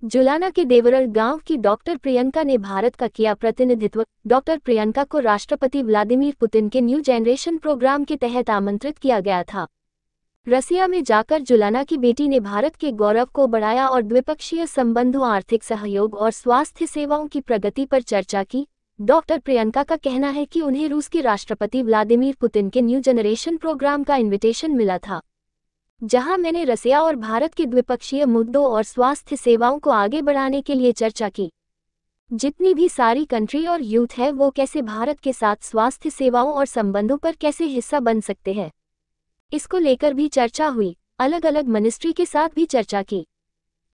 जुलाना के देवरल गांव की डॉक्टर प्रियंका ने भारत का किया प्रतिनिधित्व। डॉक्टर प्रियंका को राष्ट्रपति व्लादिमीर पुतिन के न्यू जनरेशन प्रोग्राम के तहत आमंत्रित किया गया था। रसिया में जाकर जुलाना की बेटी ने भारत के गौरव को बढ़ाया और द्विपक्षीय संबंधों, आर्थिक सहयोग और स्वास्थ्य सेवाओं की प्रगति पर चर्चा की। डॉक्टर प्रियंका का कहना है कि उन्हें रूस के राष्ट्रपति व्लादिमीर पुतिन के न्यू जनरेशन प्रोग्राम का इन्विटेशन मिला था, जहां मैंने रसिया और भारत के द्विपक्षीय मुद्दों और स्वास्थ्य सेवाओं को आगे बढ़ाने के लिए चर्चा की। जितनी भी सारी कंट्री और यूथ है वो कैसे भारत के साथ स्वास्थ्य सेवाओं और संबंधों पर कैसे हिस्सा बन सकते हैं, इसको लेकर भी चर्चा हुई। अलग अलग मिनिस्ट्री के साथ भी चर्चा की।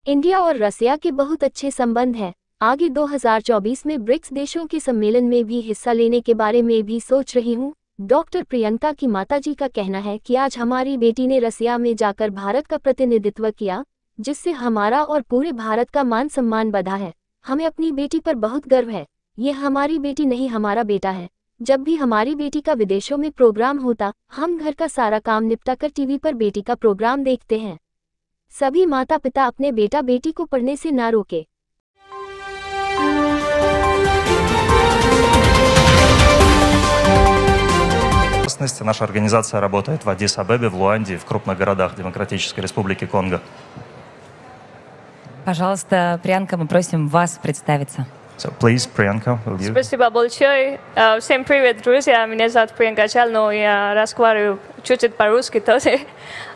इंडिया और रसिया के बहुत अच्छे संबंध हैं। आगे 2024 में ब्रिक्स देशों के सम्मेलन में भी हिस्सा लेने के बारे में भी सोच रही हूँ। डॉक्टर प्रियंका की माताजी का कहना है कि आज हमारी बेटी ने रसिया में जाकर भारत का प्रतिनिधित्व किया, जिससे हमारा और पूरे भारत का मान सम्मान बढ़ा है। हमें अपनी बेटी पर बहुत गर्व है। ये हमारी बेटी नहीं, हमारा बेटा है। जब भी हमारी बेटी का विदेशों में प्रोग्राम होता, हम घर का सारा काम निपटा कर टीवी पर बेटी का प्रोग्राम देखते हैं। सभी माता पिता अपने बेटा बेटी को पढ़ने से ना रोके। Наша организация работает в Аддис-Абебе, в Луанде, в крупных городах Демократической Республики Конго. Пожалуйста, Приянка, мы просим вас представиться. So, please, Priyanka, will you? Спасибо большое. Всем привет, друзья. Меня зовут Приянка Чал, но я разговариваю чуть-чуть по-русски тоже.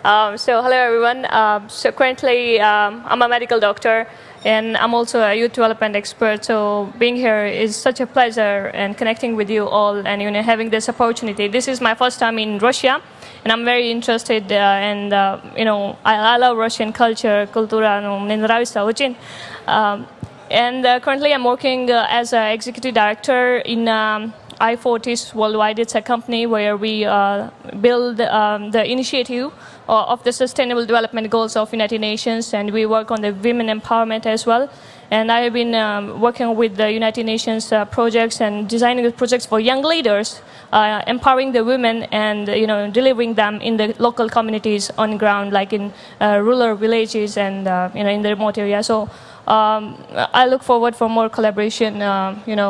So, hello everyone. So currently, I'm a medical doctor and I'm also a youth development expert. So being here is such a pleasure and connecting with you all and having this opportunity. This is my first time in Russia and I'm very interested and I love Russian culture, kultura, мне нравится очень. And currently I'm working as an executive director in I40s Worldwide. It's a company where we build the initiative of the Sustainable Development Goals of United Nations, and we work on the women empowerment as well. And I have been working with the United Nations projects and designing the projects for young leaders, empowering the women and delivering them in the local communities on ground, like in rural villages and in the remote area. So I look forward for more collaboration,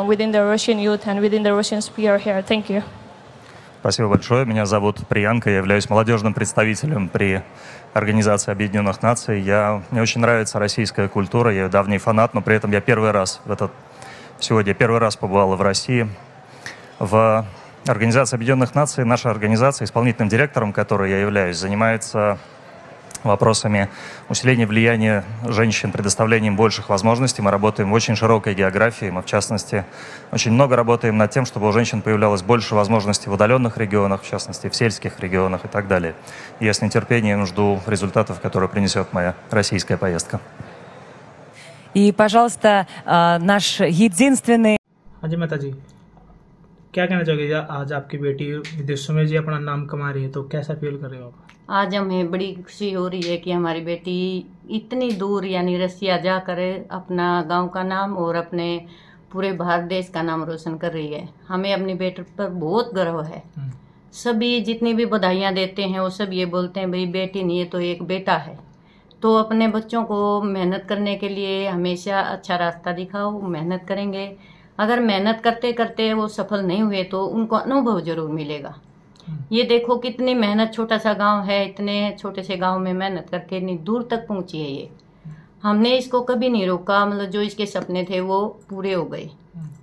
within the Russian youth and within the Russian sphere here. Thank you. Спасибо большое. Меня зовут Приянка, я являюсь молодежным представителем при Организации Объединенных Наций. Мне очень нравится российская культура, я ее давний фанат, но при этом я сегодня первый раз побывал в России. В Организации Объединенных Наций наша организация, исполнительным директором которой я являюсь, занимается вопросами усиления влияния женщин, предоставлением больших возможностей. Мы работаем в очень широкой географии. Мы, в частности, очень много работаем над тем, чтобы у женщин появлялось больше возможностей в удаленных регионах, в частности, в сельских регионах и так далее. И я с нетерпением жду результатов, которые принесет моя российская поездка. И, пожалуйста, наш единственный... हाजी माता जी, क्या कहना चाहोगे? आज आपकी बेटी विदेशों में जी अपना नाम कमा रही है, तो कैसा फील कर रहे हो आप? आज हमें बड़ी खुशी हो रही है कि हमारी बेटी इतनी दूर यानी रसिया जाकर अपना गांव का नाम और अपने पूरे भारत देश का नाम रोशन कर रही है। हमें अपनी बेटी पर बहुत गर्व है। सभी जितनी भी बधाइयाँ देते हैं वो सब ये बोलते हैं, भाई बेटी नहीं है तो एक बेटा है। तो अपने बच्चों को मेहनत करने के लिए हमेशा अच्छा रास्ता दिखाओ, मेहनत करेंगे। अगर मेहनत करते करते वो सफल नहीं हुए तो उनको अनुभव जरूर मिलेगा। ये देखो कितनी मेहनत, छोटा सा गांव है, इतने छोटे से गांव में मेहनत करके इतनी दूर तक पहुंची है ये। हमने इसको कभी नहीं रोका, मतलब जो इसके सपने थे वो पूरे हो गए।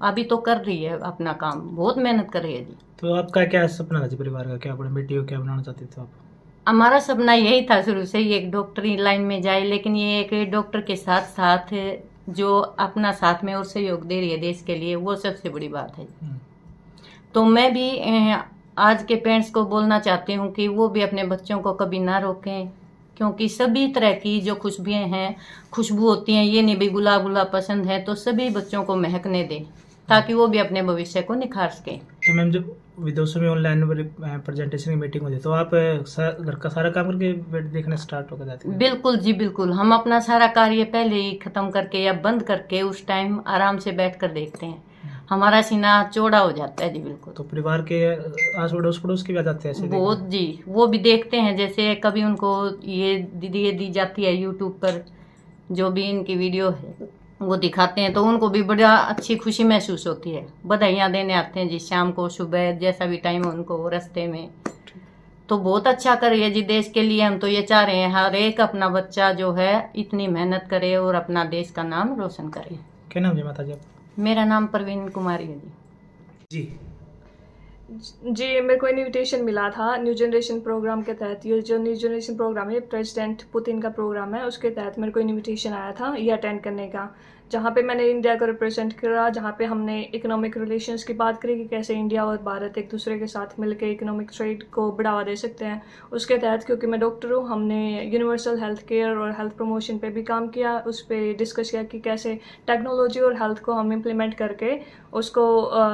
अभी तो कर रही है अपना काम, बहुत मेहनत कर रही है जी। तो आपका क्या सपना था जी परिवार का? क्या अपनी बेटी को क्या बनाना चाहते थे आप? हमारा सपना यही था शुरू से ही, एक डॉक्टरी लाइन में जाए, लेकिन ये एक डॉक्टर के साथ साथ जो अपना साथ में और सहयोग दे रही है देश के लिए, वो सबसे बड़ी बात है। तो मैं भी आज के पेरेंट्स को बोलना चाहती हूँ कि वो भी अपने बच्चों को कभी ना रोकें, क्योंकि सभी तरह की जो खुशबू होती हैं, ये नहीं भी गुलाब पसंद है तो सभी बच्चों को महकने दें ताकि वो भी अपने भविष्य को निखार सकें। तो मैम, जब विदेशों में ऑनलाइन प्रेजेंटेशन की मीटिंग होती है तो आप घर का सारा काम करके देखना स्टार्ट हो जाते हैं? बिल्कुल जी, बिल्कुल। हम अपना सारा कार्य पहले ही खत्म करके या बंद करके उस टाइम आराम से बैठकर देखते हैं। हमारा सीना चौड़ा हो जाता है जी। बिल्कुल। तो परिवार के आस पड़ोस की भी आ जाते हैं? बहुत जी, वो भी देखते हैं। जैसे कभी उनको ये दी जाती है यूट्यूब पर, जो भी इनकी वीडियो है वो दिखाते हैं तो उनको भी बड़ा अच्छी खुशी महसूस होती है। बधाइयाँ देने आते हैं जी शाम को, सुबह, जैसा भी टाइम हो उनको रास्ते में। तो बहुत अच्छा कर रही है जी देश के लिए। हम तो ये चाह रहे हैं हर एक अपना बच्चा जो है इतनी मेहनत करे और अपना देश का नाम रोशन करे। क्या नाम है माता जी? मेरा नाम प्रवीण कुमारी है जी। जी मेरे को इनविटेशन मिला था न्यू जनरेशन प्रोग्राम के तहत। ये जो न्यू जनरेशन प्रोग्राम है प्रेसिडेंट पुतिन का प्रोग्राम है, उसके तहत मेरे को इनविटेशन आया था ये अटेंड करने का, जहाँ पे मैंने इंडिया को रिप्रेजेंट करा, जहाँ पे हमने इकोनॉमिक रिलेशंस की बात करी कि कैसे इंडिया और भारत एक दूसरे के साथ मिलकर इकोनॉमिक ट्रेड को बढ़ावा दे सकते हैं। उसके तहत क्योंकि मैं डॉक्टर हूँ, हमने यूनिवर्सल हेल्थ केयर और हेल्थ प्रमोशन पे भी काम किया। उस पर डिस्कस किया कि कैसे टेक्नोलॉजी और हेल्थ को हम इम्प्लीमेंट करके उसको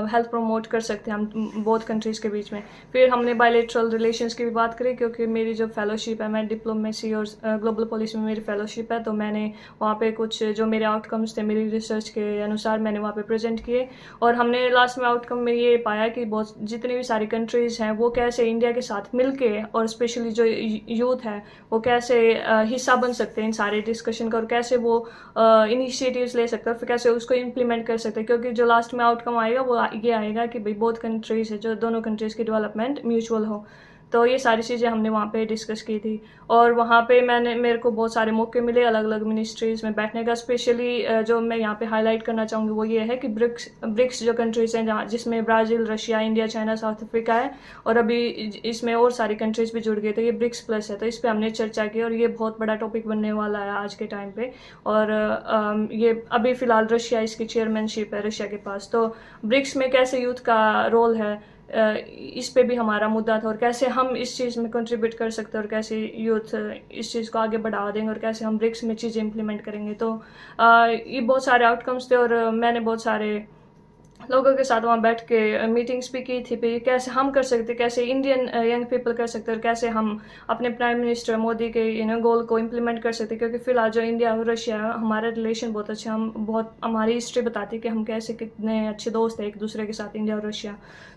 हेल्थ प्रमोट कर सकते हैं हम बहुत कंट्रीज़ के बीच में। फिर हमने बायलैटरल रिलेशंस की भी बात करी, क्योंकि मेरी जो फेलोशिप है, मैं डिप्लोमेसी और ग्लोबल पॉलिसी में मेरी फेलोशिप है, तो मैंने वहाँ पे कुछ जो मेरे आउटकम्स थे मेरी रिसर्च के अनुसार मैंने वहाँ पे प्रेजेंट किए। और हमने लास्ट में आउटकम में ये पाया कि बहुत जितनी भी सारी कंट्रीज़ हैं वो कैसे इंडिया के साथ मिलके और स्पेशली जो यूथ है वो कैसे हिस्सा बन सकते हैं इन सारे डिस्कशन का, और कैसे वो इनिशिएटिव्स ले सकते हैं, फिर कैसे उसको इम्प्लीमेंट कर सकते हैं। क्योंकि जो लास्ट में आउटकम आएगा वो ये आएगा कि भाई बहुत कंट्रीज़ है जो दोनों कंट्रीज़ की डेवलपमेंट म्यूचुअल हो। तो ये सारी चीज़ें हमने वहाँ पे डिस्कस की थी। और वहाँ पे मेरे को बहुत सारे मौके मिले अलग अलग मिनिस्ट्रीज़ में बैठने का। स्पेशली जो मैं यहाँ पे हाईलाइट करना चाहूँगी वो ये है कि ब्रिक्स जो कंट्रीज़ हैं जहाँ जिसमें Brazil, Russia, India, China, south Africa है, और अभी इसमें और सारी कंट्रीज़ भी जुड़ गई, तो ये ब्रिक्स प्लस है। तो इस पर हमने चर्चा की और ये बहुत बड़ा टॉपिक बनने वाला है आज के टाइम पे। और ये अभी फ़िलहाल रशिया इसकी चेयरमैनशिप है रशिया के पास। तो ब्रिक्स में कैसे यूथ का रोल है इस पे भी हमारा मुद्दा था, और कैसे हम इस चीज़ में कंट्रीब्यूट कर सकते हैं, और कैसे यूथ इस चीज़ को आगे बढ़ावा देंगे, और कैसे हम ब्रिक्स में चीज़ें इंप्लीमेंट करेंगे। तो ये बहुत सारे आउटकम्स थे, और मैंने बहुत सारे लोगों के साथ वहाँ बैठ के मीटिंग्स भी की थी भी कैसे हम कर सकते, कैसे इंडियन यंग पीपल कर सकते हैं, और कैसे हम अपने प्राइम मिनिस्टर मोदी के गोल को इम्प्लीमेंट कर सकते हैं। क्योंकि फिलहाल जो इंडिया और रशिया है हमारा रिलेशन बहुत अच्छा, हम बहुत हमारी हिस्ट्री बताती है कि हम कैसे कितने अच्छे दोस्त हैं एक दूसरे के साथ, इंडिया और रशिया।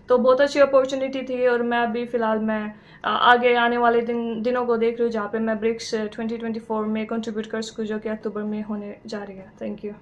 तो बहुत अच्छी अपॉर्चुनिटी थी। और मैं अभी फ़िलहाल मैं आगे आने वाले दिनों को देख रही हूँ जहाँ पे मैं ब्रिक्स 2024 में कंट्रीब्यूट कर सकूँ, जो कि अक्टूबर में होने जा रही है। Thank you.